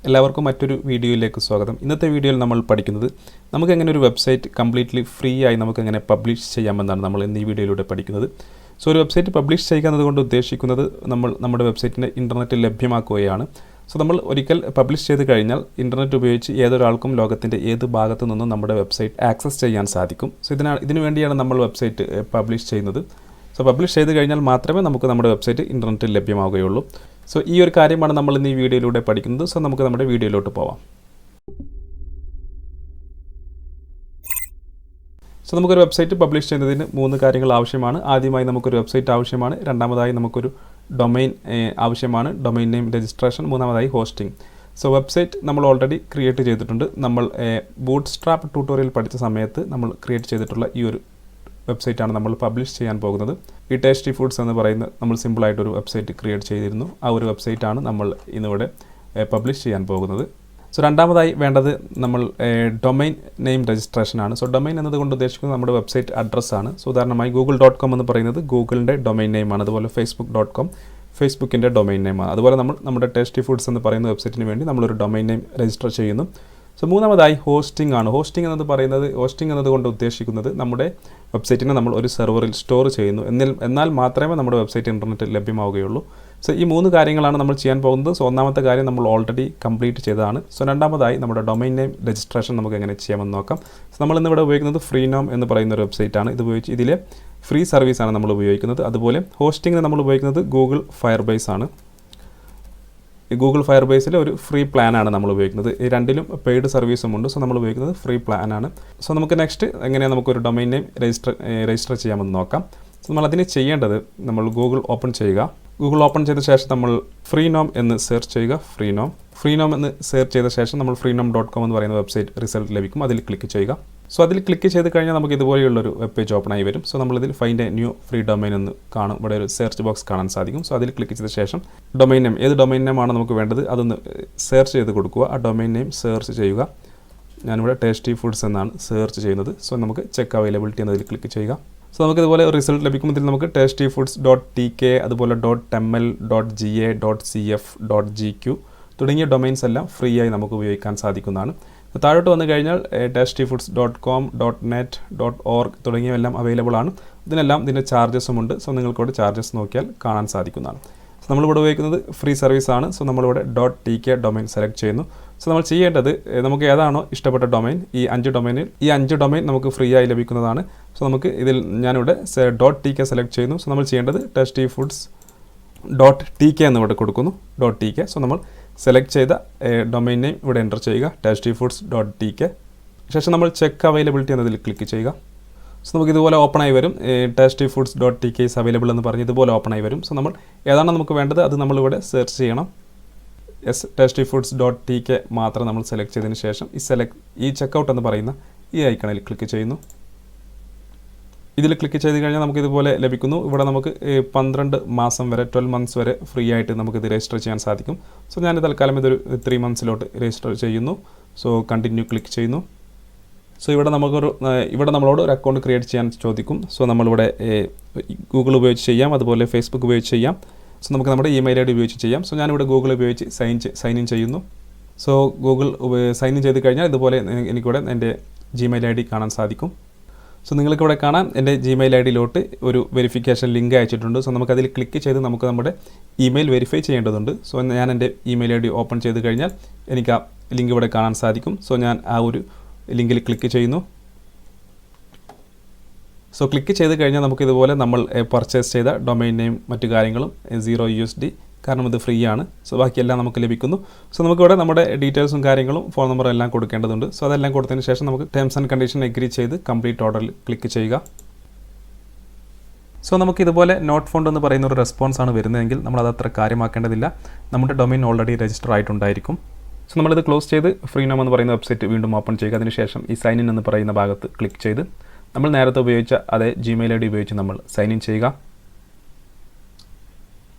എല്ലാവർക്കും മറ്റൊരു വീഡിയോയിലേക്ക് സ്വാഗതം. ഇന്നത്തെ വീഡിയോയിൽ നമ്മൾ പഠിക്കുന്നത് നമുക്ക് എങ്ങനെ ഒരു വെബ്സൈറ്റ് കംപ്ലീറ്റ്ലി ഫ്രീ ആയി നമുക്ക് എങ്ങനെ പബ്ലിഷ് ചെയ്യാമെന്നാണ് നമ്മൾ ഇന്ന് ഈ വീഡിയോയിലൂടെ പഠിക്കുന്നത്. സോ ഒരു വെബ്സൈറ്റ് പബ്ലിഷ് ചെയ്യുക എന്നതുകൊണ്ട് ഉദ്ദേശിക്കുന്നത് നമ്മുടെ വെബ്സൈറ്റിനെ ഇൻ്റർനെറ്റിൽ ലഭ്യമാക്കുകയാണ്. സോ നമ്മൾ ഒരിക്കൽ പബ്ലിഷ് ചെയ്ത് കഴിഞ്ഞാൽ ഇൻ്റർനെറ്റ് ഉപയോഗിച്ച് ഏതൊരാൾക്കും ലോകത്തിൻ്റെ ഏത് ഭാഗത്തു നിന്നും നമ്മുടെ വെബ്സൈറ്റ് ആക്സസ് ചെയ്യാൻ സാധിക്കും. സോ ഇതിനു വേണ്ടിയാണ് നമ്മൾ വെബ്സൈറ്റ് പബ്ലിഷ് ചെയ്യുന്നത്. സോ പബ്ലിഷ് ചെയ്ത് കഴിഞ്ഞാൽ മാത്രമേ നമുക്ക് നമ്മുടെ വെബ്സൈറ്റ് ഇൻ്റർനെറ്റിൽ ലഭ്യമാവുകയുള്ളൂ. സോ ഈ ഒരു കാര്യമാണ് നമ്മൾ ഇന്ന് ഈ വീഡിയോയിലൂടെ പഠിക്കുന്നത്. സോ നമുക്ക് നമ്മുടെ വീഡിയോയിലോട്ട് പോവാം. സോ നമുക്കൊരു വെബ്സൈറ്റ് പബ്ലിഷ് ചെയ്യുന്നതിന് 3 കാര്യങ്ങൾ ആവശ്യമാണ്. ആദ്യമായി നമുക്കൊരു വെബ്സൈറ്റ് ആവശ്യമാണ്. രണ്ടാമതായി നമുക്കൊരു ഡൊമൈൻ ആവശ്യമാണ്, ഡൊമൈൻ നെയിം രജിസ്ട്രേഷൻ. മൂന്നാമതായി ഹോസ്റ്റിംഗ്. സോ വെബ്സൈറ്റ് നമ്മൾ ഓൾറെഡി ക്രിയേറ്റ് ചെയ്തിട്ടുണ്ട്. നമ്മൾ ബൂട്ട്സ്ട്രാപ്പ് ട്യൂട്ടോറിയൽ പഠിച്ച സമയത്ത് നമ്മൾ ക്രിയേറ്റ് ചെയ്തിട്ടുള്ള ഈ ഒരു വെബ്സൈറ്റാണ് നമ്മൾ പബ്ലിഷ് ചെയ്യാൻ പോകുന്നത്. ഈ ടേസ്റ്റി ഫുഡ്സ് എന്ന് പറയുന്ന നമ്മൾ സിമ്പിളായിട്ടൊരു വെബ്സൈറ്റ് ക്രിയേറ്റ് ചെയ്തിരുന്നു. ആ ഒരു വെബ്സൈറ്റാണ് നമ്മൾ ഇന്നിവിടെ പബ്ലിഷ് ചെയ്യാൻ പോകുന്നത്. സോ രണ്ടാമതായി വേണ്ടത് നമ്മൾ ഡൊമൈൻ നെയിം രജിസ്ട്രേഷനാണ്. സോ ഡൊമൈൻ എന്നതുകൊണ്ട് ഉദ്ദേശിക്കുന്നത് നമ്മുടെ വെബ്സൈറ്റ് അഡ്രസ്സാണ്. സോ ഉദാഹരണമായി google.com എന്ന് പറയുന്നത് ഗൂഗിളിൻ്റെ ഡൊമൈൻ നെയിമാണ്. അതുപോലെ facebook.com ഫേസ്ബുക്കിൻ്റെ ഡൊമൈൻ നെയിമാണ്. അതുപോലെ നമ്മുടെ ടേസ്റ്റി ഫുഡ്സ് എന്ന് പറയുന്ന വെബ്സൈറ്റിന് വേണ്ടി നമ്മളൊരു ഡൊമൈൻ നെയിം രജിസ്റ്റർ ചെയ്യുന്നു. സോ മൂന്നാമതായി ഹോസ്റ്റിംഗ് ആണ്. ഹോസ്റ്റിംഗ് എന്നതുകൊണ്ട് ഉദ്ദേശിക്കുന്നത് നമ്മുടെ വെബ്സൈറ്റിനെ നമ്മൾ ഒരു സെർവറിൽ സ്റ്റോർ ചെയ്യുന്നു. എന്നാൽ മാത്രമേ നമ്മുടെ വെബ്സൈറ്റ് ഇൻ്റർനെറ്റിൽ ലഭ്യമാവുകയുള്ളൂ. സോ ഈ 3 കാര്യങ്ങളാണ് നമ്മൾ ചെയ്യാൻ പോകുന്നത്. സോ ഒന്നാമത്തെ കാര്യം നമ്മൾ ഓൾറെഡി കംപ്ലീറ്റ് ചെയ്തതാണ്. സോ രണ്ടാമതായി നമ്മുടെ ഡൊമൈൻ നെയിം രജിസ്ട്രേഷൻ നമുക്ക് എങ്ങനെ ചെയ്യാമെന്ന് നോക്കാം. സോ നമ്മൾ ഇന്നിവിടെ ഉപയോഗിക്കുന്നത് ഫ്രീനോം എന്ന് പറയുന്ന ഒരു വെബ്സൈറ്റാണ്. ഇത് ഉപയോഗിച്ച് ഇതിലെ ഫ്രീ സർവീസാണ് നമ്മൾ ഉപയോഗിക്കുന്നത്. അതുപോലെ ഹോസ്റ്റിംഗിന് നമ്മൾ ഉപയോഗിക്കുന്നത് ഗൂഗിൾ ഫയർബേസ് ആണ്. ഈ ഗൂഗിൾ ഫയർബേസിലെ ഒരു ഫ്രീ പ്ലാനാണ് നമ്മൾ ഉപയോഗിക്കുന്നത്. ഈ രണ്ടിലും പെയ്ഡ് സർവീസും ഉണ്ട്. സോ നമ്മൾ ഉപയോഗിക്കുന്നത് ഫ്രീ പ്ലാനാണ്. സോ നമുക്ക് നെക്സ്റ്റ് എങ്ങനെയാണ് നമുക്കൊരു ഡൊമൈൻ നെയിം രജിസ്റ്റർ ചെയ്യാമെന്ന് നോക്കാം. സോ നമ്മൾ അതിന് ചെയ്യേണ്ടത് നമ്മൾ ഗൂഗിൾ ഓപ്പൺ ചെയ്യുക. ഗൂഗിൾ ഓപ്പൺ ചെയ്ത ശേഷം നമ്മൾ ഫ്രീനോം എന്ന് സെർച്ച് ചെയ്യുക. ഫ്രീനോം എന്ന് സെർച്ച് ചെയ്ത ശേഷം നമ്മൾ freenom.com എന്ന് പറയുന്ന വെബ്സൈറ്റ് റിസൾട്ട് ലഭിക്കും. അതിൽ ക്ലിക്ക് ചെയ്യുക. സോ അതിൽ ക്ലിക്ക് ചെയ്ത് കഴിഞ്ഞാൽ നമുക്ക് ഇതുപോലെയുള്ളൊരു വെബ് പേജ് ഓപ്പൺ ആയി വരും. സോ നമ്മളിതിൽ find A new free domain എന്ന് കാണും. ഇവിടെ ഒരു സെർച്ച് ബോക്സ് കാണാൻ സാധിക്കും. സോ അതിൽ ക്ലിക്ക് ചെയ്ത ശേഷം ഡൊമൈൻ നെയിം, ഏത് ഡൊമൈൻ നെയിമാണ് നമുക്ക് വേണ്ടത് അതൊന്ന് സെർച്ച് ചെയ്ത് കൊടുക്കുക. ആ ഡൊമൈൻ നെയിം സെർച്ച് ചെയ്യുക. ഞാനിവിടെ ടേസ്റ്റി ഫുഡ്സ് എന്നാണ് സെർച്ച് ചെയ്യുന്നത്. സോ നമുക്ക് ചെക്ക് അവൈലബിലിറ്റി എന്നതിൽ ക്ലിക്ക് ചെയ്യുക. സോ നമുക്ക് ഇതുപോലെ റിസൾട്ട് ലഭിക്കും. ഇതിൽ നമുക്ക് tasty-foods.tk അതുപോലെ .ml .ga .cf .gq തുടങ്ങിയ ഡൊമൈൻസ് എല്ലാം ഫ്രീ ആയി നമുക്ക് ഉപയോഗിക്കാൻ സാധിക്കുന്നതാണ്. താഴോട്ട് വന്നു കഴിഞ്ഞാൽ tasty-foods.com .net .org തുടങ്ങിയവയെല്ലാം അവൈലബിൾ ആണ്. ഇതിൻ്റെ ചാർജസും ഉണ്ട്. സോ നിങ്ങൾക്കിവിടെ ചാർജസ് നോക്കിയാൽ കാണാൻ സാധിക്കുന്നതാണ്. സോ നമ്മളിവിടെ ഉപയോഗിക്കുന്നത് ഫ്രീ സർവീസാണ്. സോ നമ്മളിവിടെ .tk ഡൊമൈൻ സെലക്ട് ചെയ്യുന്നു. സോ നമ്മൾ ചെയ്യേണ്ടത് നമുക്ക് ഏതാണോ ഇഷ്ടപ്പെട്ട ഡൊമൈൻ, ഈ 5 ഡൊമൈൻ നമുക്ക് ഫ്രീ ആയി ലഭിക്കുന്നതാണ്. സോ നമുക്ക് ഞാനിവിടെ .tk സെലക്ട് ചെയ്യുന്നു. സോ നമ്മൾ ചെയ്യേണ്ടത് tasty-foods.tk എന്നിവിടെ കൊടുക്കുന്നു. .tk. സോ നമ്മൾ സെലക്ട് ചെയ്ത ഡൊമൈൻ നെയിം ഇവിടെ എൻ്റർ ചെയ്യുക, tasty-foods.tk. ശേഷം നമ്മൾ ചെക്ക് അവൈലബിലിറ്റി എന്നതിൽ ക്ലിക്ക് ചെയ്യുക. സോ നമുക്ക് ഇതുപോലെ ഓപ്പൺ ആയി വരും. tasty-foods.tk ഈസ് അവൈലബിൾ എന്ന് പറഞ്ഞ് ഇതുപോലെ ഓപ്പൺ ആയി വരും. സോ നമ്മൾ ഏതാണ് നമുക്ക് വേണ്ടത് അത് നമ്മളിവിടെ സെർച്ച് ചെയ്യണം. tasty-foods.tk മാത്രം നമ്മൾ സെലക്ട് ചെയ്തതിന് ശേഷം ഈ ചെക്കൗട്ട് എന്ന് പറയുന്ന ഈ ഐക്കണിൽ ക്ലിക്ക് ചെയ്യുന്നു. ഇതിൽ ക്ലിക്ക് ചെയ്ത് കഴിഞ്ഞാൽ നമുക്ക് ഇതുപോലെ ലഭിക്കുന്നു. ഇവിടെ നമുക്ക് 12 മാസം വരെ 12 മന്ത്സ് വരെ ഫ്രീ ആയിട്ട് നമുക്കിത് രജിസ്റ്റർ ചെയ്യാൻ സാധിക്കും. സോ ഞാൻ തൽക്കാലം ഇതൊരു 3 മന്ത്സിലോട്ട് രജിസ്റ്റർ ചെയ്യുന്നു. സോ കണ്ടിന്യൂ ക്ലിക്ക് ചെയ്യുന്നു. സോ ഇവിടെ നമ്മളോട് ഒരു അക്കൗണ്ട് ക്രിയേറ്റ് ചെയ്യാൻ ചോദിക്കും. സോ നമ്മളിവിടെ ഗൂഗിൾ ഉപയോഗിച്ച് ചെയ്യാം, അതുപോലെ ഫേസ്ബുക്ക് ഉപയോഗിച്ച് ചെയ്യാം. സോ നമുക്ക് നമ്മുടെ ഇമെയിൽ ID ഉപയോഗിച്ച് ചെയ്യാം. സോ ഞാനിവിടെ ഗൂഗിൾ ഉപയോഗിച്ച് സൈൻ ഇൻ ചെയ്യുന്നു. സോ ഗൂഗിൾ സൈൻ ഇൻ ചെയ്ത് കഴിഞ്ഞാൽ ഇതുപോലെ എനിക്കിവിടെ എൻ്റെ Gmail ID കാണാൻ സാധിക്കും. സോ നിങ്ങൾക്കിവിടെ കാണാം എൻ്റെ Gmail IDയിലോട്ട് ഒരു വെരിഫിക്കേഷൻ ലിങ്ക് അയച്ചിട്ടുണ്ട്. സോ നമുക്കതിൽ ക്ലിക്ക് ചെയ്ത് നമുക്ക് നമ്മുടെ ഇമെയിൽ വെരിഫൈ ചെയ്യേണ്ടതുണ്ട്. സോ ഞാൻ എൻ്റെ ഇമെയിൽ ID ഓപ്പൺ ചെയ്ത് കഴിഞ്ഞാൽ എനിക്ക് ആ ലിങ്ക് ഇവിടെ കാണാൻ സാധിക്കും. സോ ഞാൻ ആ ഒരു ലിങ്കിൽ ക്ലിക്ക് ചെയ്യുന്നു. സോ ക്ലിക്ക് ചെയ്ത് കഴിഞ്ഞാൽ നമുക്കിതുപോലെ നമ്മൾ പർച്ചേസ് ചെയ്ത ഡൊമൈൻ നെയിം മറ്റു കാര്യങ്ങളും $0 USD, കാരണം ഇത് ഫ്രീ ആണ്. സോ ബാക്കിയെല്ലാം നമുക്ക് ലഭിക്കുന്നു. സോ നമുക്കിവിടെ നമ്മുടെ ഡീറ്റെയിൽസും കാര്യങ്ങളും ഫോൺ നമ്പറും എല്ലാം കൊടുക്കേണ്ടതുണ്ട്. സോ അതെല്ലാം കൊടുത്തതിന് ശേഷം നമുക്ക് ടേംസ് ആൻഡ് കണ്ടീഷൻ എഗ്രി ചെയ്ത് കംപ്ലീറ്റ് ഓർഡറിൽ ക്ലിക്ക് ചെയ്യുക. സോ നമുക്ക് ഇതുപോലെ നോട്ട് ഫൗണ്ട് എന്ന് പറയുന്ന ഒരു റെസ്പോൺസ് ആണ് വരുന്നതെങ്കിൽ നമ്മളത് അത്ര കാര്യമാക്കേണ്ടതില്ല. നമ്മുടെ ഡൊമൈൻ ഓൾറെഡി രജിസ്റ്റർ ആയിട്ടുണ്ടായിരിക്കും. സോ നമ്മളിത് ക്ലോസ് ചെയ്ത് ഫ്രീനോം എന്ന് പറയുന്ന വെബ്സൈറ്റ് വീണ്ടും ഓപ്പൺ ചെയ്യുക. അതിനുശേഷം ഈ സൈൻ ഇൻ എന്ന് പറയുന്ന ഭാഗത്ത് ക്ലിക്ക് ചെയ്ത് നമ്മൾ നേരത്തെ ഉപയോഗിച്ച അതേ Gmail ID ഉപയോഗിച്ച് നമ്മൾ സൈൻ ഇൻ ചെയ്യുക.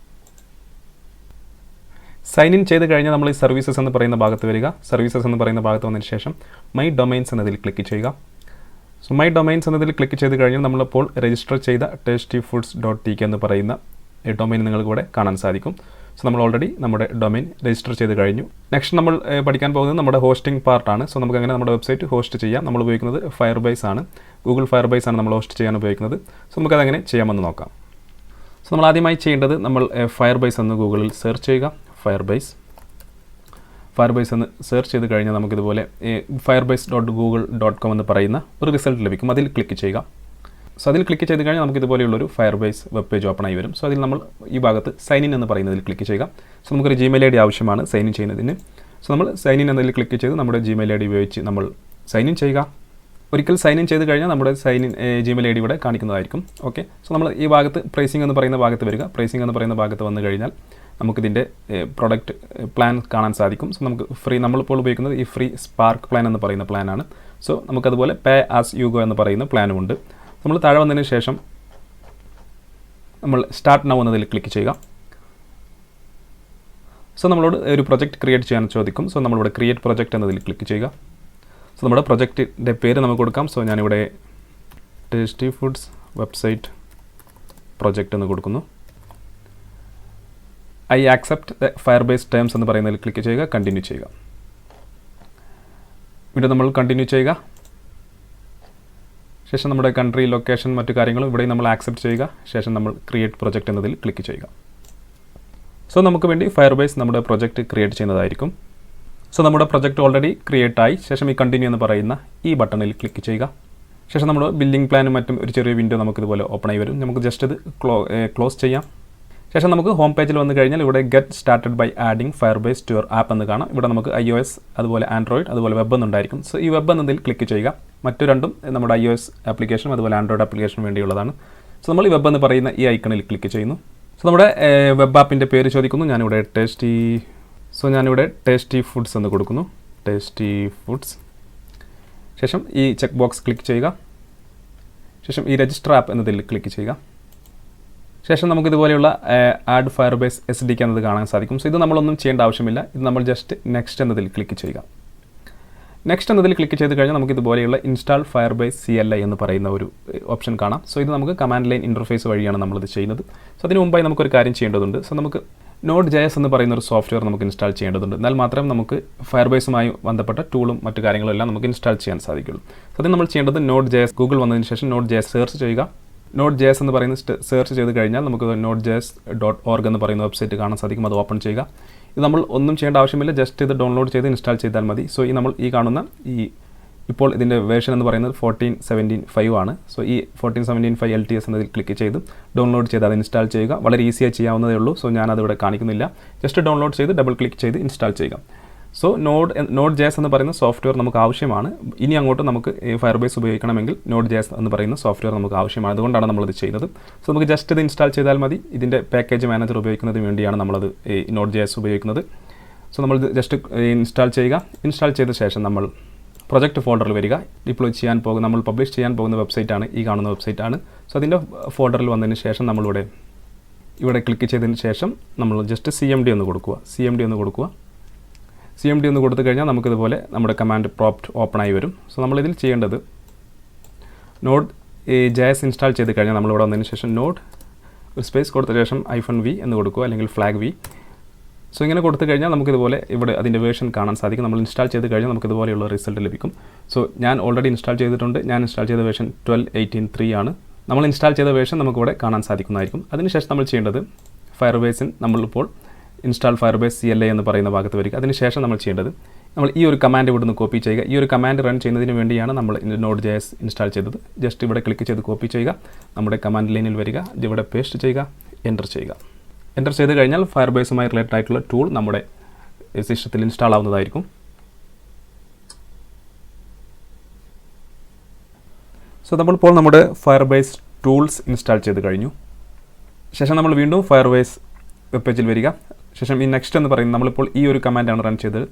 സൈൻ ഇൻ ചെയ്ത് കഴിഞ്ഞാൽ നമ്മൾ ഈ സർവീസസ് എന്ന് പറയുന്ന ഭാഗത്ത് വരിക. സർവീസസ് എന്ന് പറയുന്ന ഭാഗത്ത് വന്നതിന് ശേഷം മൈ ഡൊമൈൻസ് എന്നതിൽ ക്ലിക്ക് ചെയ്യുക. സോ മൈ ഡൊമൈൻസ് എന്നതിൽ ക്ലിക്ക് ചെയ്ത് കഴിഞ്ഞാൽ നമ്മളിപ്പോൾ രജിസ്റ്റർ ചെയ്ത tasty-foods.tk എന്ന് പറയുന്ന ഡൊമൈൻ നിങ്ങൾക്ക് ഇവിടെ കാണാൻ സാധിക്കും. സോ നമ്മൾ ഓൾറെഡി നമ്മുടെ ഡൊമൈൻ രജിസ്റ്റർ ചെയ്ത് കഴിഞ്ഞു. നെക്സ്റ്റ് നമ്മൾ പഠിക്കാൻ പോകുന്നത് നമ്മുടെ ഹോസ്റ്റിംഗ് പാർട്ടാണ്. സോ നമുക്ക് അങ്ങനെ നമ്മുടെ വെബ്സൈറ്റ് ഹോസ്റ്റ് ചെയ്യാം. നമ്മൾ ഉപയോഗിക്കുന്നത് ഫയർബേസ് ആണ്, ഗൂഗിൾ ഫയർബേസ് ആണ് നമ്മൾ ഹോസ്റ്റ് ചെയ്യാൻ ഉപയോഗിക്കുന്നത്. സോ നമുക്കതെങ്ങനെ ചെയ്യാമെന്ന് നോക്കാം. സോ നമ്മൾ ആദ്യമായി ചെയ്യേണ്ടത് നമ്മൾ ഫയർബേസ് എന്ന് ഗൂഗിളിൽ സെർച്ച് ചെയ്യുക. ഫയർബേസ് എന്ന് സെർച്ച് ചെയ്ത് കഴിഞ്ഞാൽ നമുക്കിതുപോലെ firebase.google.com എന്ന് പറയുന്ന ഒരു റിസൾട്ട് ലഭിക്കും. അതിൽ ക്ലിക്ക് ചെയ്യുക. സോ അതിൽ ക്ലിക്ക് ചെയ്ത് കഴിഞ്ഞാൽ നമുക്ക് ഇതുപോലെയുള്ളൊരു ഫയർബേസ് വെബ് പേജ് ഓപ്പൺ ആയി വരും. സോ അതിൽ നമ്മൾ ഈ ഭാഗത്ത് സൈൻ ഇൻ എന്ന് പറയുന്നതിൽ ക്ലിക്ക് ചെയ്യുക. സോ നമുക്കൊരു ജിമെയിൽ ഐ ഡി ആവശ്യമാണ് സൈൻ ഇൻ ചെയ്യുന്നതിന്. സോ നമ്മൾ സൈൻ ഇൻ എന്നതിൽ ക്ലിക്ക് ചെയ്ത് നമ്മുടെ ജിമെയിൽ ഐ ഡി ഉപയോഗിച്ച് നമ്മൾ സൈൻ ഇൻ ചെയ്യുക. ഒരിക്കൽ സൈൻ ഇൻ ചെയ്ത് കഴിഞ്ഞാൽ നമ്മുടെ ജിമെയിൽ ഐ ഡി ഇവിടെ കാണിക്കുന്നതായിരിക്കും. ഓക്കെ, സോ നമ്മൾ ഈ ഭാഗത്ത് പ്രൈസിംഗ് എന്ന് പറയുന്ന ഭാഗത്ത് വരിക. പ്രൈസിംഗ് എന്ന് പറയുന്ന ഭാഗത്ത് വന്നു കഴിഞ്ഞാൽ നമുക്കിതിൻ്റെ പ്രൊഡക്റ്റ് പ്ലാൻ കാണാൻ സാധിക്കും. സോ നമുക്ക് നമ്മളിപ്പോൾ ഉപയോഗിക്കുന്നത് ഈ ഫ്രീ സ്പാർക്ക് പ്ലാൻ എന്ന് പറയുന്ന പ്ലാനാണ്. സോ നമുക്കതുപോലെ പേ ആസ് യു ഗോ എന്ന് പറയുന്ന പ്ലാനും ഉണ്ട്. നമ്മൾ താഴെ വന്നതിന് ശേഷം നമ്മൾ സ്റ്റാർട്ട് നൗ എന്നതിൽ ക്ലിക്ക് ചെയ്യുക. സോ നമ്മളോട് ഒരു പ്രൊജക്റ്റ് ക്രിയേറ്റ് ചെയ്യാൻ ചോദിക്കും. സോ നമ്മളിവിടെ ക്രിയേറ്റ് പ്രൊജക്റ്റ് എന്നതിൽ ക്ലിക്ക് ചെയ്യുക. സോ നമ്മുടെ പ്രൊജക്റ്റിൻ്റെ പേര് നമുക്ക് കൊടുക്കാം. സോ ഞാനിവിടെ ടേസ്റ്റി ഫുഡ്സ് വെബ്സൈറ്റ് പ്രൊജക്റ്റ് എന്ന് കൊടുക്കുന്നു. I accept the Firebase terms എന്ന് പറയുന്നതിൽ ക്ലിക്ക് ചെയ്യുക. കണ്ടിന്യൂ ചെയ്യുക. ഇവിടെ നമ്മൾ കണ്ടിന്യൂ ചെയ്യുക. ശേഷം നമ്മുടെ കൺട്രി, ലൊക്കേഷൻ, മറ്റു കാര്യങ്ങളും ഇവിടെ നമ്മൾ ആക്സെപ്റ്റ് ചെയ്യുക. ശേഷം നമ്മൾ ക്രിയേറ്റ് പ്രൊജക്റ്റ് എന്നതിൽ ക്ലിക്ക് ചെയ്യുക. സോ നമുക്ക് വേണ്ടി ഫയർബേസ് നമ്മുടെ പ്രൊജക്റ്റ് ക്രിയേറ്റ് ചെയ്യുന്നതായിരിക്കും. സോ നമ്മുടെ പ്രൊജക്റ്റ് ഓൾറെഡി ക്രിയേറ്റ് ആയി. ശേഷം ഈ കണ്ടിന്യൂ എന്ന് പറയുന്ന ഈ ബട്ടണിൽ ക്ലിക്ക് ചെയ്യുക. ശേഷം നമ്മൾ ബില്ലിംഗ് പ്ലാനും മറ്റും ഒരു ചെറിയ വിൻഡോ നമുക്കിതുപോലെ ഓപ്പൺ ആയി വരും. നമുക്ക് ജസ്റ്റ് ഇത് ക്ലോസ് ചെയ്യാം. ശേഷം നമുക്ക് ഹോം പേജിൽ വന്നു കഴിഞ്ഞാൽ ഇവിടെ get started by adding Firebase to your app എന്ന് കാണാം. ഇവിടെ നമുക്ക് iOS, അതുപോലെ ആൻഡ്രോയിഡ്, അതുപോലെ വെബ് എന്നുണ്ടായിരിക്കും. സോ ഈ വെബ് എന്നതിൽ ക്ലിക്ക് ചെയ്യുക. മറ്റു രണ്ടും നമ്മുടെ iOS ആപ്ലിക്കേഷനും അതുപോലെ ആൻഡ്രോയിഡ് ആപ്ലിക്കേഷനും വേണ്ടിയുള്ളതാണ്. സോ നമ്മൾ ഈ വെബ് എന്ന് പറയുന്ന ഈ ഐക്കണിൽ ക്ലിക്ക് ചെയ്യുന്നു. സോ നമ്മുടെ വെബ് ആപ്പിൻ്റെ പേര് ചോദിക്കുന്നു. ഞാനിവിടെ ടേസ്റ്റി ഫുഡ്സ് എന്ന് കൊടുക്കുന്നു. Tasty foods. ശേഷം ഈ ചെക്ക് ബോക്സ് ക്ലിക്ക് ചെയ്യുക. ശേഷം ഈ രജിസ്റ്റർ ആപ്പ് എന്നതിൽ ക്ലിക്ക് ചെയ്യുക. ശേഷം നമുക്കിതുപോലെയുള്ള ആഡ് ഫയർബേസ് SDK എന്നത് കാണാൻ സാധിക്കും. സോ ഇത് നമ്മളൊന്നും ചെയ്യേണ്ട ആവശ്യമില്ല. ഇത് നമ്മൾ ജസ്റ്റ് നെക്സ്റ്റ് എന്നതിൽ ക്ലിക്ക് ചെയ്യുക. നെക്സ്റ്റ് എന്നതിൽ ക്ലിക്ക് ചെയ്ത് കഴിഞ്ഞാൽ നമുക്ക് ഇതുപോലെയുള്ള ഇൻസ്റ്റാൾ ഫയർബേസ് CLI എന്ന് പറയുന്ന ഒരു ഓപ്ഷൻ കാണാം. സോ ഇത് നമുക്ക് കമാൻഡ് ലൈൻ ഇൻ്റർഫേസ് വഴിയാണ് നമ്മളിത് ചെയ്യുന്നത്. സോ അതിന് മുമ്പായി നമുക്കൊരു കാര്യം ചെയ്യേണ്ടതുണ്ട്. സോ നമുക്ക് Node.js എന്ന് പറയുന്ന ഒരു സോഫ്റ്റ്വെയർ നമുക്ക് ഇൻസ്റ്റാൾ ചെയ്യേണ്ടതുണ്ട്. എന്നാൽ മാത്രമേ നമുക്ക് ഫയർബേസുമായി ബന്ധപ്പെട്ട ടൂളും മറ്റു കാര്യങ്ങളും എല്ലാം നമുക്ക് ഇൻസ്റ്റാൾ ചെയ്യാൻ സാധിക്കുള്ളൂ. സോ അതിന് നമ്മൾ ചെയ്യേണ്ടത് Node.js ഗൂഗിൾ വന്നതിന് ശേഷം Node.js സെർച്ച് ചെയ്യുക. Node.js എന്ന് പറയുന്ന സെർച്ച് ചെയ്ത് കഴിഞ്ഞാൽ നമുക്ക് nodejs.org എന്ന് പറയുന്ന വെബ്സൈറ്റ് കാണാൻ സാധിക്കും. അത് ഓപ്പൺ ചെയ്യുക. ഇത് നമ്മൾ ഒന്നും ചെയ്യേണ്ട ആവശ്യമില്ല. ജസ്റ്റ് ഇത് ഡൗൺലോഡ് ചെയ്ത് ഇൻസ്റ്റാൾ ചെയ്താൽ മതി. സോ ഈ കാണുന്ന ഇപ്പോൾ ഇതിൻ്റെ വേർഷൻ എന്ന് പറയുന്നത് 14.17.5 ആണ്. സോ ഈ 14.17.5 LTS എന്നതിൽ ക്ലിക്ക് ചെയ്ത് ഡൗൺലോഡ് ചെയ്ത് അത് ഇൻസ്റ്റാൾ ചെയ്യുക. വളരെ ഈസിയായി ചെയ്യാവുന്നതേ ഉള്ളൂ. സോ ഞാനതിവിടെ കാണിക്കുന്നില്ല. ജസ്റ്റ് ഡൗൺലോഡ് ചെയ്ത് ഡബിൾ ക്ലിക്ക് ചെയ്ത് ഇൻസ്റ്റാൾ ചെയ്യുക. സോ Node.js എന്ന് പറയുന്ന സോഫ്റ്റ്വെയർ നമുക്ക് ആവശ്യമാണ്. ഇനി അങ്ങോട്ട് നമുക്ക് ഫയർബേസ് ഉപയോഗിക്കണമെങ്കിൽ Node.js എന്ന് പറയുന്ന സോഫ്റ്റ്വെയർ നമുക്ക് ആവശ്യമാണ്. അതുകൊണ്ടാണ് നമ്മളിത് ചെയ്യുന്നത്. സോ നമുക്ക് ജസ്റ്റ് ഇത് ഇൻസ്റ്റാൾ ചെയ്താൽ മതി. ഇതിൻ്റെ പാക്കേജ് മാനേജർ ഉപയോഗിക്കുന്നതിന് വേണ്ടിയാണ് നമ്മളത് Node.js ഉപയോഗിക്കുന്നത്. സോ നമ്മൾ ജസ്റ്റ് ഇൻസ്റ്റാൾ ചെയ്യുക. ഇൻസ്റ്റാൾ ചെയ്ത ശേഷം നമ്മൾ പ്രൊജക്റ്റ് ഫോൾഡറിൽ വരിക. നമ്മൾ പബ്ലിഷ് ചെയ്യാൻ പോകുന്ന വെബ്സൈറ്റാണ് ഈ കാണുന്ന വെബ്സൈറ്റാണ്. സോ അതിൻ്റെ ഫോൾഡറിൽ വന്നതിന് ശേഷം നമ്മളിവിടെ ക്ലിക്ക് ചെയ്തതിന് ശേഷം നമ്മൾ ജസ്റ്റ് CMD ഒന്ന് കൊടുക്കുക. CMD ഒന്ന് കൊടുത്തു കഴിഞ്ഞാൽ നമുക്കിതുപോലെ നമ്മുടെ കമാൻഡ് പ്രോംപ്റ്റ് ഓപ്പൺ ആയി വരും. സോ നമ്മളിതിൽ ചെയ്യേണ്ടത് Node.js ഇൻസ്റ്റാൾ ചെയ്ത് കഴിഞ്ഞാൽ നമ്മളിവിടെ വന്നതിന് ശേഷം നോഡ് ഒരു സ്പേസ് കൊടുത്ത ശേഷം -v എന്ന് കൊടുക്കുക, അല്ലെങ്കിൽ ഫ്ലാഗ് v. സോ ഇങ്ങനെ കൊടുത്തു കഴിഞ്ഞാൽ നമുക്കിതുപോലെ ഇവിടെ അതിൻ്റെ വേർഷൻ കാണാൻ സാധിക്കും. നമ്മൾ ഇൻസ്റ്റാൾ ചെയ്ത് കഴിഞ്ഞാൽ നമുക്കിതുപോലെയുള്ള റിസൾട്ട് ലഭിക്കും. സോ ഞാൻ ഓൾറെഡി ഇൻസ്റ്റാൾ ചെയ്തിട്ടുണ്ട്. ഞാൻ ഇൻസ്റ്റാൾ ചെയ്ത വേർഷൻ 12.18.3 ആണ്. നമ്മൾ ഇൻസ്റ്റാൾ ചെയ്ത വേർഷൻ നമുക്കിവിടെ കാണാൻ സാധിക്കുന്നതായിരിക്കും. അതിനുശേഷം നമ്മൾ ചെയ്യേണ്ടത് ഫയർബേസിൽ നമ്മളിപ്പോൾ ഇൻസ്റ്റാൾ ഫയർബേസ് CLI എന്ന് പറയുന്ന ഭാഗത്ത് വരിക. അതിനുശേഷം നമ്മൾ ചെയ്യേണ്ടത് നമ്മൾ ഈ ഒരു കമാൻഡ് ഇവിടുന്ന് കോപ്പി ചെയ്യുക. ഈ ഒരു കമാൻഡ് റൺ ചെയ്യുന്നതിന് വേണ്ടിയാണ് നമ്മൾ Node.js ഇൻസ്റ്റാൾ ചെയ്തത്. ജസ്റ്റ് ഇവിടെ ക്ലിക്ക് ചെയ്ത് കോപ്പി ചെയ്യുക. നമ്മുടെ കമാൻഡ് ലൈനിൽ വരിക. ഇവിടെ പേസ്റ്റ് ചെയ്യുക. എൻ്റർ ചെയ്യുക. എൻ്റർ ചെയ്ത് കഴിഞ്ഞാൽ ഫയർബേസുമായി റിലേറ്റഡ് ആയിട്ടുള്ള ടൂൾ നമ്മുടെ സിസ്റ്റത്തിൽ ഇൻസ്റ്റാൾ ആവുന്നതായിരിക്കും. സോ നമ്മളിപ്പോൾ നമ്മുടെ ഫയർബേസ് ടൂൾസ് ഇൻസ്റ്റാൾ ചെയ്ത് കഴിഞ്ഞു. ശേഷം നമ്മൾ വീണ്ടും ഫയർബേസ് വെബ് പേജിൽ വരിക. ശേഷം ഈ നെക്സ്റ്റ് എന്ന് പറയുന്നത് നമ്മളിപ്പോൾ ഈ ഒരു കമാൻഡാണ് റൺ ചെയ്തത്,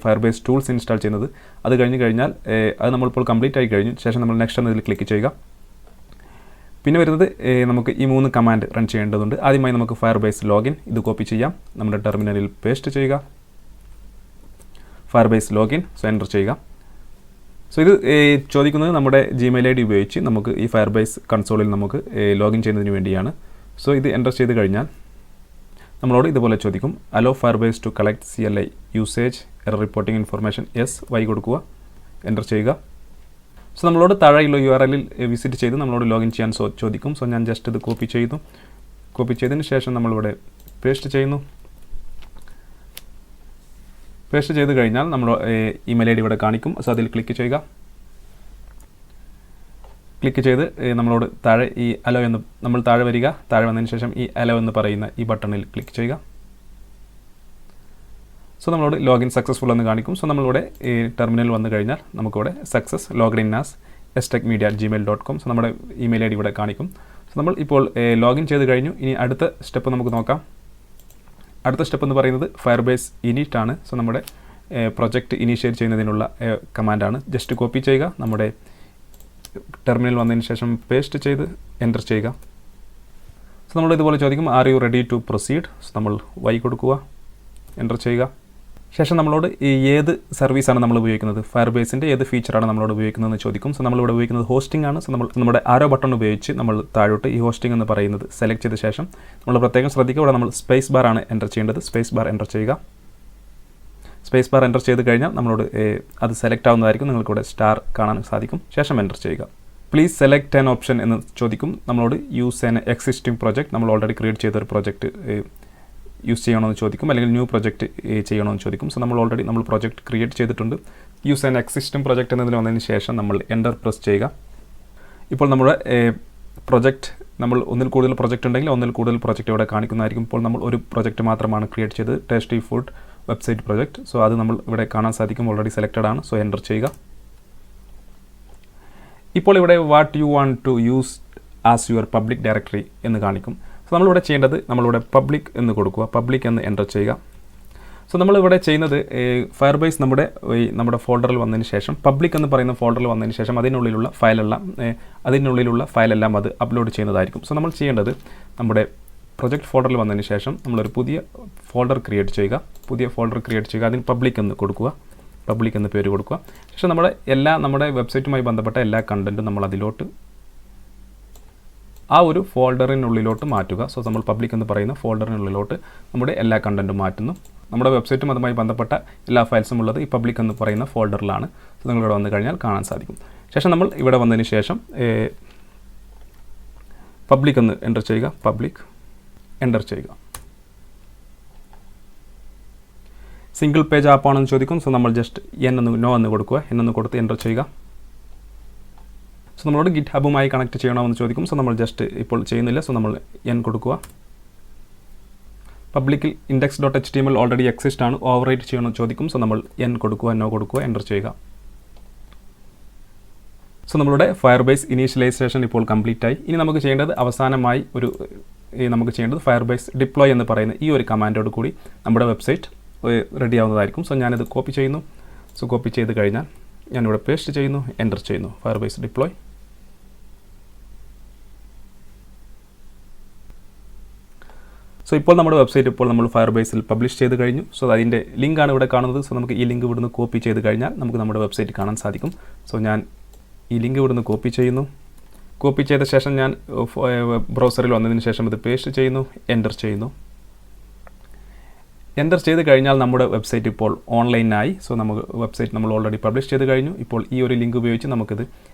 ഫയർബേസ് ടൂൾസ് ഇൻസ്റ്റാൾ ചെയ്യുന്നത്. അത് കഴിഞ്ഞാൽ അത് നമ്മളിപ്പോൾ കംപ്ലീറ്റ് ആയി കഴിഞ്ഞു. ശേഷം നമ്മൾ നെക്സ്റ്റ് എന്നതിൽ ക്ലിക്ക് ചെയ്യുക. പിന്നെ വരുന്നത് നമുക്ക് ഈ 3 കമാൻഡ് റൺ ചെയ്യേണ്ടതുണ്ട്. ആദ്യമായി നമുക്ക് ഫയർബേസ് ലോഗിൻ ഇത് കോപ്പി ചെയ്യാം. നമ്മുടെ ടെർമിനലിൽ പേസ്റ്റ് ചെയ്യുക. Firebase login. സോ എൻ്റർ ചെയ്യുക. സോ ഇത് ചോദിക്കുന്നത് നമ്മുടെ ജിമെയിൽ ID ഉപയോഗിച്ച് നമുക്ക് ഈ ഫയർബേസ് കൺസോളിൽ നമുക്ക് ലോഗിൻ ചെയ്യുന്നതിന് വേണ്ടിയാണ്. സോ ഇത് എൻ്റർ ചെയ്ത് കഴിഞ്ഞാൽ നമ്മളോട് ഇതുപോലെ ചോദിക്കും allow Firebase to collect CLI usage error reporting information yes Y കൊടുക്കുക, എൻ്റർ ചെയ്യുക. സോ നമ്മളോട് താഴെയുള്ള URL വിസിറ്റ് ചെയ്ത് നമ്മളോട് ലോഗിൻ ചെയ്യാൻ ചോദിക്കും. സോ ഞാൻ ജസ്റ്റ് ഇത് കോപ്പി ചെയ്തതിന് ശേഷം നമ്മളിവിടെ പേസ്റ്റ് ചെയ്യുന്നു. പേസ്റ്റ് ചെയ്ത് കഴിഞ്ഞാൽ നമ്മൾ ഇമെയിൽ ID ഇവിടെ കാണിക്കും. സോ അതിൽ ക്ലിക്ക് ചെയ്യുക. ക്ലിക്ക് ചെയ്ത് നമ്മളോട് താഴെ ഈ അലോ എന്ന് നമ്മൾ താഴെ വരിക. താഴെ വന്നതിന് ശേഷം ഈ അലോ എന്ന് പറയുന്ന ഈ ബട്ടണിൽ ക്ലിക്ക് ചെയ്യുക. സോ നമ്മളോട് ലോഗിൻ സക്സസ്ഫുൾ എന്ന് കാണിക്കും. സോ നമ്മളിവിടെ ഈ ടെർമിനൽ വന്നു കഴിഞ്ഞാൽ നമുക്കിവിടെ success login in as stechmedia@gmail.com. So നമ്മുടെ ഇമെയിൽ ID ഇവിടെ കാണിക്കും. സോ നമ്മൾ ഇപ്പോൾ ലോഗിൻ ചെയ്ത് കഴിഞ്ഞു. ഇനി അടുത്ത സ്റ്റെപ്പ് നമുക്ക് നോക്കാം. അടുത്ത സ്റ്റെപ്പ് എന്ന് പറയുന്നത് ഫയർബേസ് ഇനിറ്റ് ആണ്. സോ നമ്മുടെ പ്രൊജക്റ്റ് ഇനീഷ്യേറ്റ് ചെയ്യുന്നതിനുള്ള കമാൻഡാണ്. ജസ്റ്റ് കോപ്പി ചെയ്യുക, നമ്മുടെ ടെർമിനൽ വന്നതിന് ശേഷം പേസ്റ്റ് ചെയ്ത് എൻ്റർ ചെയ്യുക. സോ നമ്മൾ ഇതുപോലെ ചോദിക്കും are you ready to proceed. So നമ്മൾ വൈ കൊടുക്കുക, എൻ്റർ ചെയ്യുക. ശേഷം നമ്മളോട് ഈ ഏത് സർവീസാണ് നമ്മൾ ഉപയോഗിക്കുന്നത്, ഫയർബേസിൻ്റെ ഏത് ഫീച്ചറാണ് നമ്മളോട് ഉപയോഗിക്കുന്നതെന്ന് ചോദിക്കും. സോ നമ്മളിവിടെ ഉപയോഗിക്കുന്നത് ഹോസ്റ്റിംഗ് ആണ്. സോ നമ്മുടെ ആരോ ബട്ടൺ ഉപയോഗിച്ച് നമ്മൾ താഴോട്ട് ഈ ഹോസ്റ്റിംഗ് എന്ന് പറയുന്നത് സെലക്ട് ചെയ്ത ശേഷം നമ്മൾ പ്രത്യേകം ശ്രദ്ധിക്കുക, ഇവിടെ നമ്മൾ സ്പേസ് ബാർ ആണ് എൻ്റർ ചെയ്യേണ്ടത്. സ്പേസ് ബാർ എൻ്റർ ചെയ്യുക. സ്പേസ് ബാർ എൻ്റർ ചെയ്ത് കഴിഞ്ഞാൽ നമ്മളോട് അത് സെലക്ട് ആവുന്നതായിരിക്കും. നിങ്ങൾക്കിവിടെ സ്റ്റാർ കാണാൻ സാധിക്കും. ശേഷം എൻ്റർ ചെയ്യുക. പ്ലീസ് സെലക്ട് ആൻ ഓപ്ഷൻ എന്ന് ചോദിക്കും. നമ്മളോട് യൂസ് ആൻ എക്സിസ്റ്റിംഗ് പ്രൊജക്റ്റ്, നമ്മൾ ഓൾറെഡി ക്രിയേറ്റ് ചെയ്തൊരു പ്രൊജക്റ്റ് യൂസ് ചെയ്യണമെന്ന് ചോദിക്കും, അല്ലെങ്കിൽ ന്യൂ പ്രൊജക്റ്റ് ചെയ്യണമെന്ന് ചോദിക്കും. സോ നമ്മൾ പ്രൊജക്റ്റ് ക്രിയേറ്റ് ചെയ്തിട്ടുണ്ട്. യൂസ് ആൻ എക്സിസ്റ്റിംഗ് പ്രൊജക്റ്റ് എന്നതിൽ വന്നതിന് ശേഷം നമ്മൾ എൻ്റർ പ്രസ് ചെയ്യുക. ഇപ്പോൾ നമ്മുടെ പ്രൊജക്റ്റ് നമ്മൾ ഒന്നിൽ കൂടുതൽ പ്രൊജക്റ്റ് ഉണ്ടെങ്കിൽ ഒന്നിൽ കൂടുതൽ പ്രൊജക്റ്റ് ഇവിടെ കാണിക്കുന്നതായിരിക്കും. ഇപ്പോൾ നമ്മൾ ഒരു പ്രൊജക്റ്റ് മാത്രമാണ് ക്രിയേറ്റ് ചെയ്തത്, tasty food website project. So അത് നമ്മൾ ഇവിടെ കാണാൻ സാധിക്കും, ഓൾറെഡി സെലക്റ്റഡ് ആണ്. സോ എൻ്റർ ചെയ്യുക. ഇപ്പോൾ ഇവിടെ what you want to use as your public directory എന്ന് കാണിക്കും. സോ നമ്മളിവിടെ ചെയ്യേണ്ടത് നമ്മളിവിടെ പബ്ലിക് എന്ന് കൊടുക്കുക, പബ്ലിക് എന്ന് എൻ്റർ ചെയ്യുക. സോ നമ്മളിവിടെ ചെയ്യുന്നത് ഫയർബേസ് നമ്മുടെ ഫോൾഡറിൽ വന്നതിന് ശേഷം പബ്ലിക് എന്ന് പറയുന്ന ഫോൾഡറിൽ വന്നതിന് ശേഷം അതിനുള്ളിലുള്ള ഫയലെല്ലാം അത് അപ്ലോഡ് ചെയ്യുന്നതായിരിക്കും. സോ നമ്മൾ ചെയ്യേണ്ടത് നമ്മുടെ പ്രൊജക്റ്റ് ഫോൾഡറിൽ വന്നതിന് ശേഷം നമ്മളൊരു പുതിയ ഫോൾഡർ ക്രിയേറ്റ് ചെയ്യുക. അതിന് പബ്ലിക് എന്ന് കൊടുക്കുക, പബ്ലിക് എന്ന് പേര് കൊടുക്കുക. ശേഷം നമ്മുടെ വെബ്സൈറ്റുമായി ബന്ധപ്പെട്ട എല്ലാ കണ്ടൻറ്റും നമ്മൾ അതിലോട്ട് ആ ഒരു ഫോൾഡറിനുള്ളിലോട്ട് മാറ്റുക. സോ നമ്മൾ പബ്ലിക് എന്ന് പറയുന്ന ഫോൾഡറിനുള്ളിലോട്ട് നമ്മുടെ എല്ലാ കണ്ടൻറ്റും മാറ്റുന്നു. നമ്മുടെ വെബ്സൈറ്റും അതുമായി ബന്ധപ്പെട്ട എല്ലാ ഫയൽസും ഉള്ളത് ഈ പബ്ലിക് എന്ന് പറയുന്ന ഫോൾഡറിലാണ്. സോ നിങ്ങളിവിടെ വന്നു കഴിഞ്ഞാൽ കാണാൻ സാധിക്കും. ശേഷം നമ്മൾ ഇവിടെ വന്നതിന് ശേഷം പബ്ലിക് എന്ന് എൻ്റർ ചെയ്യുക, പബ്ലിക് എൻ്റർ ചെയ്യുക. സിംഗിൾ പേജ് ആപ്പാണെന്ന് ചോദിക്കും. സോ നമ്മൾ ജസ്റ്റ് നോ എന്ന് കൊടുക്കുക, എന്ന് കൊടുത്ത് എൻ്റർ ചെയ്യുക. സോ നമ്മളോട് ഗിറ്റ് ഹബുമായി കണക്ട് ചെയ്യണമെന്ന് ചോദിക്കും. സോ നമ്മൾ ജസ്റ്റ് ഇപ്പോൾ ചെയ്യുന്നില്ല. സോ നമ്മൾ കൊടുക്കുക. പബ്ലിക്കിൽ index.html ഓൾറെഡി എക്സിസ്റ്റ് ആണ്, ഓവർറൈറ്റ് ചെയ്യണമെന്ന് ചോദിക്കും. സോ നമ്മൾ കൊടുക്കുക, നോ കൊടുക്കുക, എൻ്റർ ചെയ്യുക. സോ നമ്മളുടെ ഫയർബേസ് ഇനീഷ്യലൈസേഷൻ ഇപ്പോൾ കംപ്ലീറ്റ് ആയി. ഇനി നമുക്ക് ചെയ്യേണ്ടത് അവസാനമായി ഫയർബേസ് ഡിപ്ലോയ് എന്ന് പറയുന്ന ഈ ഒരു കമാൻഡോട് കൂടി നമ്മുടെ വെബ്സൈറ്റ് റെഡി ആവുന്നതായിരിക്കും. സോ ഞാനിത് കോപ്പി ചെയ്യുന്നു. സോ കോപ്പി ചെയ്ത് കഴിഞ്ഞാൽ ഞാനിവിടെ പേസ്റ്റ് ചെയ്യുന്നു, എൻ്റർ ചെയ്യുന്നു, ഫയർബേസ് ഡിപ്ലോയ്. സോ ഇപ്പോൾ നമ്മുടെ വെബ്സൈറ്റ് ഇപ്പോൾ നമ്മൾ ഫയർബേസിൽ പബ്ലിഷ് ചെയ്ത് കഴിഞ്ഞു. സോ അതിൻ്റെ ലിങ്കാണ് ഇവിടെ കാണുന്നത്. സോ നമുക്ക് ഈ ലിങ്ക് ഇവിടുന്ന് കോപ്പി ചെയ്ത് കഴിഞ്ഞാൽ നമുക്ക് നമ്മുടെ വെബ്സൈറ്റ് കാണാൻ സാധിക്കും. സോ ഞാൻ ഈ ലിങ്ക് ഇവിടുന്ന് കോപ്പി ചെയ്യുന്നു. കോപ്പി ചെയ്ത ശേഷം ഞാൻ ബ്രൗസറിൽ വന്നതിന് ശേഷം ഇത് പേസ്റ്റ് ചെയ്യുന്നു, എൻ്റർ ചെയ്യുന്നു. എൻ്റർ ചെയ്ത് കഴിഞ്ഞാൽ നമ്മുടെ വെബ്സൈറ്റ് ഇപ്പോൾ ഓൺലൈനായി. സോ നമുക്ക് വെബ്സൈറ്റ് നമ്മൾ ഓൾറെഡി പബ്ലിഷ് ചെയ്ത് കഴിഞ്ഞു. ഇപ്പോൾ ഈ ഒരു ലിങ്ക് ഉപയോഗിച്ച് നമുക്കിത്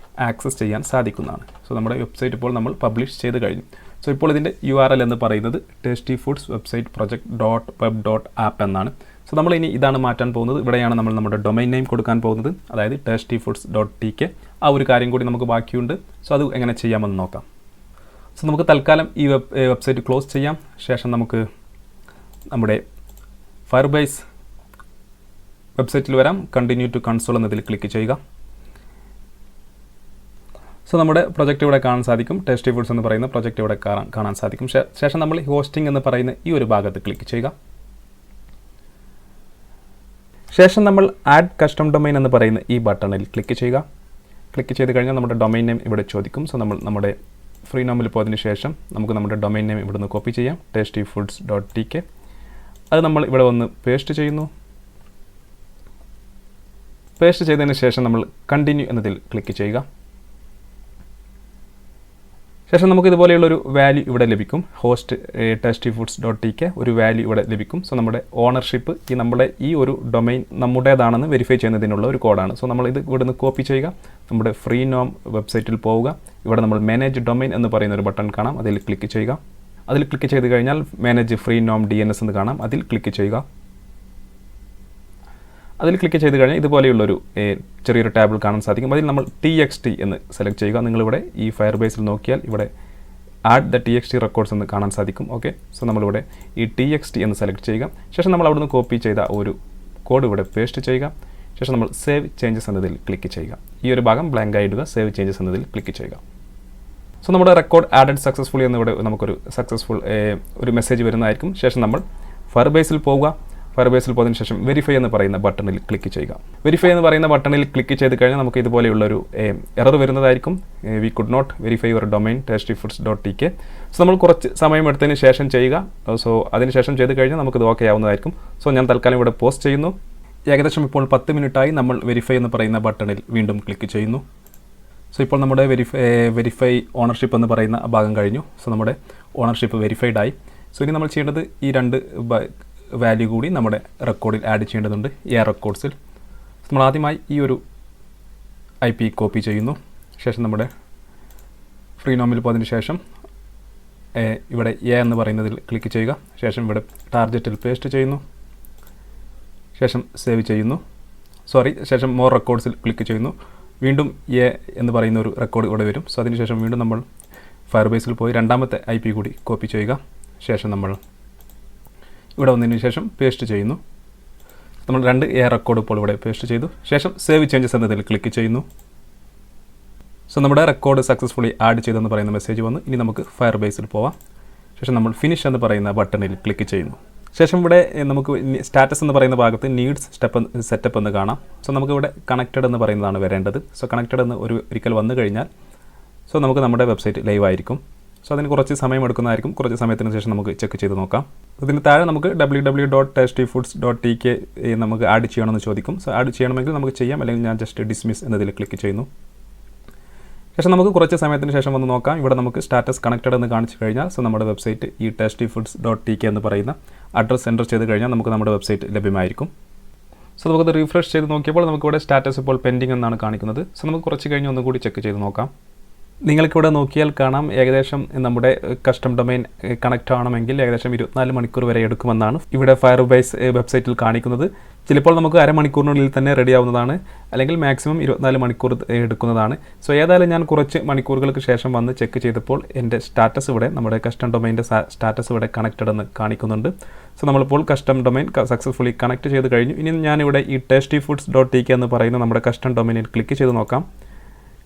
ആക്സസ് ചെയ്യാൻ സാധിക്കുന്നതാണ്. സോ നമ്മുടെ വെബ്സൈറ്റ് ഇപ്പോൾ നമ്മൾ പബ്ലിഷ് ചെയ്ത് കഴിഞ്ഞു. സോ ഇപ്പോൾ ഇതിൻ്റെ URL എന്ന് പറയുന്നത് ടേസ്റ്റി ഫുഡ്സ് വെബ്സൈറ്റ് project.web.app എന്നാണ്. സോ നമ്മൾ ഇനി ഇതാണ് മാറ്റാൻ പോകുന്നത്. ഇവിടെയാണ് നമ്മൾ നമ്മുടെ ഡൊമൈൻ നെയിം കൊടുക്കാൻ പോകുന്നത്, അതായത് tastyfoods.tk. ആ ഒരു കാര്യം കൂടി നമുക്ക് ബാക്കിയുണ്ട്. സോ അത് എങ്ങനെ ചെയ്യാമെന്ന് നോക്കാം. സോ നമുക്ക് തൽക്കാലം ഈ വെബ്സൈറ്റ് ക്ലോസ് ചെയ്യാം. ശേഷം നമുക്ക് നമ്മുടെ ഫയർബേസ് വെബ്സൈറ്റിൽ വരാം. കണ്ടിന്യൂ ടു കൺസോൾ എന്നതിൽ ക്ലിക്ക് ചെയ്യുക. സോ നമ്മുടെ പ്രൊജക്റ്റ് ഇവിടെ കാണാൻ സാധിക്കും. ടേസ്റ്റി ഫുഡ്സ് എന്ന് പറയുന്ന പ്രൊജക്റ്റ് ഇവിടെ കാണാൻ സാധിക്കും. ശേഷം നമ്മൾ ഹോസ്റ്റിംഗ് എന്ന് പറയുന്ന ഈ ഒരു ഭാഗത്ത് ക്ലിക്ക് ചെയ്യുക. ശേഷം നമ്മൾ ആഡ് കസ്റ്റം ഡൊമൈൻ എന്ന് പറയുന്ന ഈ ബട്ടണിൽ ക്ലിക്ക് ചെയ്യുക. ക്ലിക്ക് ചെയ്ത് കഴിഞ്ഞാൽ നമ്മുടെ ഡൊമൈൻ നെയിം ഇവിടെ ചോദിക്കും. സോ നമ്മൾ നമ്മുടെ ഫ്രീ നോമിൽ പോയതിന് ശേഷം നമുക്ക് നമ്മുടെ ഡൊമൈൻ നെയിം ഇവിടുന്ന് കോപ്പി ചെയ്യാം, tastyfoods.tk. അത് നമ്മൾ ഇവിടെ വന്ന് പേസ്റ്റ് ചെയ്യുന്നു. പേസ്റ്റ് ചെയ്തതിന് ശേഷം നമ്മൾ കണ്ടിന്യൂ എന്നതിൽ ക്ലിക്ക് ചെയ്യുക. ശേഷം നമുക്ക് ഇതുപോലെയുള്ളൊരു വാല്യൂ ഇവിടെ ലഭിക്കും. ഹോസ്റ്റ് tasty-foods.tk ഒരു വാല്യൂ ഇവിടെ ലഭിക്കും. സോ നമ്മുടെ ഓണർഷിപ്പ് നമ്മുടെ ഈ ഒരു ഡൊമൈൻ നമ്മുടേതാണെന്ന് വെരിഫൈ ചെയ്യുന്നതിനുള്ള ഒരു കോഡാണ്. സോ നമ്മൾ ഇത് ഇവിടെ നിന്ന് കോപ്പി ചെയ്യുക, നമ്മുടെ ഫ്രീ നോം വെബ്സൈറ്റിൽ പോവുക. ഇവിടെ നമ്മൾ മാനേജ് ഡൊമൈൻ എന്ന് പറയുന്ന ഒരു ബട്ടൺ കാണാം, അതിൽ ക്ലിക്ക് ചെയ്യുക. അതിൽ ക്ലിക്ക് ചെയ്ത് കഴിഞ്ഞാൽ മാനേജ് ഫ്രീ നോം DNS എന്ന് കാണാം, അതിൽ ക്ലിക്ക് ചെയ്യുക. അതിൽ ക്ലിക്ക് ചെയ്ത് കഴിഞ്ഞാൽ ഇതുപോലെയുള്ളൊരു ചെറിയൊരു ടാബിൾ കാണാൻ സാധിക്കും. അതിൽ നമ്മൾ txt എന്ന് സെലക്ട് ചെയ്യുക. നിങ്ങളിവിടെ ഈ ഫയർബേസിൽ നോക്കിയാൽ ഇവിടെ ആഡ് ദ txt റെക്കോർഡ്സ് എന്ന് കാണാൻ സാധിക്കും. ഓക്കെ, സോ നമ്മളിവിടെ ഈ txt എന്ന് സെലക്ട് ചെയ്യുക. ശേഷം നമ്മൾ അവിടുന്ന് കോപ്പി ചെയ്ത ഒരു കോഡ് ഇവിടെ പേസ്റ്റ് ചെയ്യുക. ശേഷം നമ്മൾ സേവ് ചേഞ്ചസ് എന്നതിൽ ക്ലിക്ക് ചെയ്യുക. ഈ ഒരു ഭാഗം ബ്ലാങ്ക് ആയി ഇടുക, സേവ് ചേഞ്ചസ് എന്നതിൽ ക്ലിക്ക് ചെയ്യുക. സോ നമ്മുടെ റെക്കോർഡ് ആഡഡ് സക്സസ്ഫുള്ളി എന്നിവിടെ നമുക്കൊരു സക്സസ്ഫുൾ ഒരു മെസ്സേജ് വരുന്നതായിരിക്കും. ശേഷം നമ്മൾ ഫയർബേസിൽ പോവുക. ഫയർബേസിൽ പോയതിനു ശേഷം വെരിഫൈ എന്ന് പറയുന്ന ബട്ടണിൽ ക്ലിക്ക് ചെയ്യുക. വെരിഫൈ എന്ന് പറയുന്ന ബട്ടണിൽ ക്ലിക്ക് ചെയ്ത് കഴിഞ്ഞാൽ നമുക്ക് ഇതുപോലെയുള്ളൊരു എറർ വരുന്നതായിരിക്കും. We could not verify your domain tasty-foods.tk. So നമ്മൾ കുറച്ച് സമയം എടുത്തതിന് ശേഷം ചെയ്യുക. സോ അതിനുശേഷം ചെയ്ത് കഴിഞ്ഞാൽ നമുക്കിത് ഓക്കെ ആവുന്നതായിരിക്കും. സോ ഞാൻ തൽക്കാലം ഇവിടെ പോസ്റ്റ് ചെയ്യുന്നു. ഏകദേശം ഇപ്പോൾ 10 മിനിറ്റായി നമ്മൾ വെരിഫൈ എന്ന് പറയുന്ന ബട്ടണിൽ വീണ്ടും ക്ലിക്ക് ചെയ്യുന്നു. സോ ഇപ്പോൾ നമ്മുടെ വെരിഫൈ ഓണർഷിപ്പ് എന്ന് പറയുന്ന ഭാഗം കഴിഞ്ഞു. സോ നമ്മുടെ ഓണർഷിപ്പ് വെരിഫൈഡ് ആയി. സോ ഇനി നമ്മൾ ചെയ്യേണ്ടത് ഈ രണ്ട് വാല്യൂ കൂടി നമ്മുടെ റെക്കോർഡിൽ ആഡ് ചെയ്യേണ്ടതുണ്ട്. റെക്കോർഡ്സിൽ നമ്മൾ ആദ്യമായി ഈ ഒരു IP കോപ്പി ചെയ്യുന്നു. ശേഷം നമ്മുടെ ഫ്രീ നോമിൽ പോയതിന് ശേഷം ഇവിടെ എന്ന് പറയുന്നതിൽ ക്ലിക്ക് ചെയ്യുക. ശേഷം ഇവിടെ ടാർഗറ്റിൽ പേസ്റ്റ് ചെയ്യുന്നു. ശേഷം സേവ് ചെയ്യുന്നു. ശേഷം മോർ റെക്കോർഡ്സിൽ ക്ലിക്ക് ചെയ്യുന്നു. വീണ്ടും എന്ന് പറയുന്ന ഒരു റെക്കോർഡ് ഇവിടെ വരും. സോ അതിനുശേഷം വീണ്ടും നമ്മൾ ഫയർബേസിൽ പോയി രണ്ടാമത്തെ IP കൂടി കോപ്പി ചെയ്യുക. ശേഷം നമ്മൾ ഇവിടെ വന്നതിന് ശേഷം പേസ്റ്റ് ചെയ്യുന്നു. നമ്മൾ രണ്ട് റെക്കോർഡ് ഇപ്പോൾ ഇവിടെ പേസ്റ്റ് ചെയ്തു. ശേഷം സേവ് ചേഞ്ചസ് എന്നതിൽ ക്ലിക്ക് ചെയ്യുന്നു. സോ നമ്മുടെ റെക്കോർഡ് സക്സസ്ഫുള്ളി ആഡ് ചെയ്തെന്ന് പറയുന്ന മെസ്സേജ് വന്നു. ഇനി നമുക്ക് ഫയർബേസിൽ പോവാം. ശേഷം നമ്മൾ ഫിനിഷ് എന്ന് പറയുന്ന ബട്ടണിൽ ക്ലിക്ക് ചെയ്യുന്നു. ശേഷം ഇവിടെ നമുക്ക് സ്റ്റാറ്റസ് എന്ന് പറയുന്ന ഭാഗത്ത് നീഡ്സ് സെറ്റപ്പ് എന്ന് കാണാം. സോ നമുക്കിവിടെ കണക്റ്റഡ് എന്ന് പറയുന്നതാണ് വരേണ്ടത്. സോ കണക്റ്റഡ് എന്ന് ഒരിക്കൽ വന്നു കഴിഞ്ഞാൽ സോ നമുക്ക് നമ്മുടെ വെബ്സൈറ്റ് ലൈവ് ആയിരിക്കും. സോ അതിന് കുറച്ച് സമയം എടുക്കുന്നതായിരിക്കും. കുറച്ച് സമയത്തിന് ശേഷം നമുക്ക് ചെക്ക് ചെയ്ത് നോക്കാം. ഇതിന് താഴെ നമുക്ക് www.tasty-foods.tk നമുക്ക് ആഡ് ചെയ്യണമെന്ന് ചോദിക്കും. സോ ആഡ് ചെയ്യണമെങ്കിൽ നമുക്ക് ചെയ്യാം, അല്ലെങ്കിൽ ഞാൻ ജസ്റ്റ് ഡിസ്മിസ് എന്നതിൽ ക്ലിക്ക് ചെയ്യുന്നു. ശേഷം നമുക്ക് കുറച്ച് സമയത്തിന് ശേഷം വന്ന് നോക്കാം. ഇവിടെ നമുക്ക് സ്റ്റാറ്റസ് കണക്റ്റഡ് എന്ന് കാണിച്ചു കഴിഞ്ഞാൽ സോ നമ്മുടെ വെബ്സൈറ്റ് ഈ tasty-foods.tk എന്ന് പറയുന്ന അഡ്രസ് എൻ്റർ ചെയ്ത് കഴിഞ്ഞാൽ നമുക്ക് നമ്മുടെ വെബ്സൈറ്റ് ലഭ്യമായിരിക്കും. സോ നമുക്കത് റീഫ്രഷ് ചെയ്ത് നോക്കിയപ്പോൾ നമുക്കിവിടെ സ്റ്റാറ്റസ് ഇപ്പോൾ പെൻഡിങ് എന്നാണ് കാണിക്കുന്നത്. സോ നമുക്ക് കുറച്ച് കഴിഞ്ഞ് ഒന്നുകൂടി ചെക്ക് ചെയ്ത് നോക്കാം. നിങ്ങൾക്കിവിടെ നോക്കിയാൽ കാണാം ഏകദേശം നമ്മുടെ കസ്റ്റം ഡൊമൈൻ കണക്റ്റ് ആവണമെങ്കിൽ ഏകദേശം 24 മണിക്കൂർ വരെ എടുക്കുമെന്നാണ് ഇവിടെ ഫയർബേസ് വെബ്സൈറ്റിൽ കാണിക്കുന്നത്. ചിലപ്പോൾ നമുക്ക് അരമണിക്കൂറിനുള്ളിൽ തന്നെ റെഡി ആവുന്നതാണ്, അല്ലെങ്കിൽ മാക്സിമം 24 മണിക്കൂർ എടുക്കുന്നതാണ്. സോ ഏതായാലും ഞാൻ കുറച്ച് മണിക്കൂറുകൾക്ക് ശേഷം വന്ന് ചെക്ക് ചെയ്തപ്പോൾ എൻ്റെ സ്റ്റാറ്റസ് ഇവിടെ നമ്മുടെ കസ്റ്റം ഡൊമൈൻ്റെ സ്റ്റാറ്റസ് ഇവിടെ കണക്റ്റഡ് എന്ന് കാണിക്കുന്നുണ്ട്. സോ നമ്മളിപ്പോൾ കസ്റ്റം ഡൊമൈൻ സക്സസ്ഫുള്ളി കണക്ട് ചെയ്ത് കഴിഞ്ഞു. ഇനി ഞാനിവിടെ ഈ tasty-foods.tk എന്ന് പറയുന്ന നമ്മുടെ കസ്റ്റം ഡൊമൈനിൽ ക്ലിക്ക് ചെയ്ത് നോക്കാം.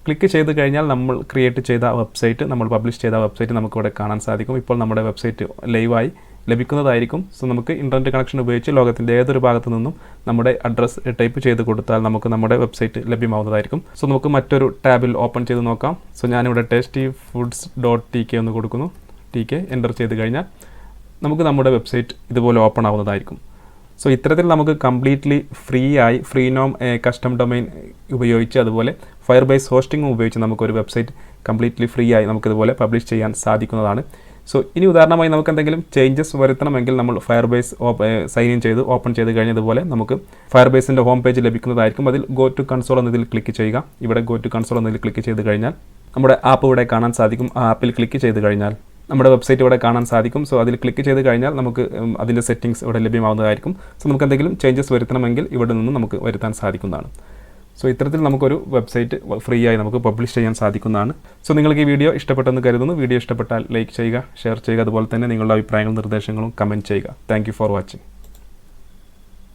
ക്ലിക്ക് ചെയ്ത് കഴിഞ്ഞാൽ നമ്മൾ ക്രിയേറ്റ് ചെയ്ത വെബ്സൈറ്റ്, നമ്മൾ പബ്ലിഷ് ചെയ്ത വെബ്സൈറ്റ് നമുക്കിവിടെ കാണാൻ സാധിക്കും. ഇപ്പോൾ നമ്മുടെ വെബ്സൈറ്റ് ലൈവായി ലഭിക്കുന്നതായിരിക്കും. സോ നമുക്ക് ഇൻ്റർനെറ്റ് കണക്ഷൻ ഉപയോഗിച്ച് ലോകത്തിൻ്റെ ഏതൊരു ഭാഗത്തു നിന്നും നമ്മുടെ അഡ്രസ്സ് ടൈപ്പ് ചെയ്ത് കൊടുത്താൽ നമുക്ക് നമ്മുടെ വെബ്സൈറ്റ് ലഭ്യമാവുന്നതായിരിക്കും. സോ നമുക്ക് മറ്റൊരു ടാബിൽ ഓപ്പൺ ചെയ്ത് നോക്കാം. സോ ഞാനിവിടെ tasty-foods.tk എന്ന് കൊടുക്കുന്നു. TK എൻ്റർ ചെയ്ത് കഴിഞ്ഞാൽ നമുക്ക് നമ്മുടെ വെബ്സൈറ്റ് ഇതുപോലെ ഓപ്പൺ ആവുന്നതായിരിക്കും. സോ ഇത്തരത്തിൽ നമുക്ക് കംപ്ലീറ്റ്ലി ഫ്രീ നോം കസ്റ്റം ഡൊമൈൻ ഉപയോഗിച്ച് അതുപോലെ ഫയർബേസ് ഹോസ്റ്റിംഗും ഉപയോഗിച്ച് നമുക്കൊരു വെബ്സൈറ്റ് കംപ്ലീറ്റ്ലി ഫ്രീ ആയി നമുക്കിതുപോലെ പബ്ലിഷ് ചെയ്യാൻ സാധിക്കുന്നതാണ്. സോ ഇനി ഉദാഹരണമായി നമുക്ക് എന്തെങ്കിലും ചേഞ്ചസ് വരുത്തണമെങ്കിൽ നമ്മൾ ഫയർബേസ് സൈൻ ഇൻ ചെയ്ത് ഓപ്പൺ ചെയ്ത് കഴിഞ്ഞതുപോലെ നമുക്ക് ഫയർബേസിൻ്റെ ഹോം പേജ് ലഭിക്കുന്നതായിരിക്കും. അതിൽ ഗോ ടു കൺസോൾ എന്നതിൽ ക്ലിക്ക് ചെയ്യുക. ഇവിടെ ഗോ ടു കൺസോൾ എന്നതിൽ ക്ലിക്ക് ചെയ്ത് കഴിഞ്ഞാൽ നമ്മുടെ ആപ്പ് ഇവിടെ കാണാൻ സാധിക്കും. ആ ആപ്പിൽ ക്ലിക്ക് ചെയ്ത് കഴിഞ്ഞാൽ നമ്മുടെ വെബ്സൈറ്റ് ഇവിടെ കാണാൻ സാധിക്കും. സോ അതിൽ ക്ലിക്ക് ചെയ്ത് കഴിഞ്ഞാൽ നമുക്ക് അതിൻ്റെ സെറ്റിംഗ്സ് ഇവിടെ ലഭ്യമാവുന്നതായിരിക്കും. സോ നമുക്ക് എന്തെങ്കിലും ചേഞ്ചസ് വരുത്തണമെങ്കിൽ ഇവിടെ നിന്ന് നമുക്ക് വരുത്താൻ സാധിക്കുന്നതാണ്. സോ ഇത്തരത്തിൽ നമുക്കൊരു വെബ്സൈറ്റ് ഫ്രീ ആയി നമുക്ക് പബ്ലിഷ് ചെയ്യാൻ സാധിക്കുന്നതാണ്. സോ നിങ്ങൾക്ക് ഈ വീഡിയോ ഇഷ്ടപ്പെട്ടെന്ന് കരുതുന്നു. വീഡിയോ ഇഷ്ടപ്പെട്ടാൽ ലൈക്ക് ചെയ്യുക, ഷെയർ ചെയ്യുക, അതുപോലെ തന്നെ നിങ്ങളുടെ അഭിപ്രായങ്ങളും നിർദ്ദേശങ്ങളും കമൻറ്റ് ചെയ്യുക. Thank you for watching.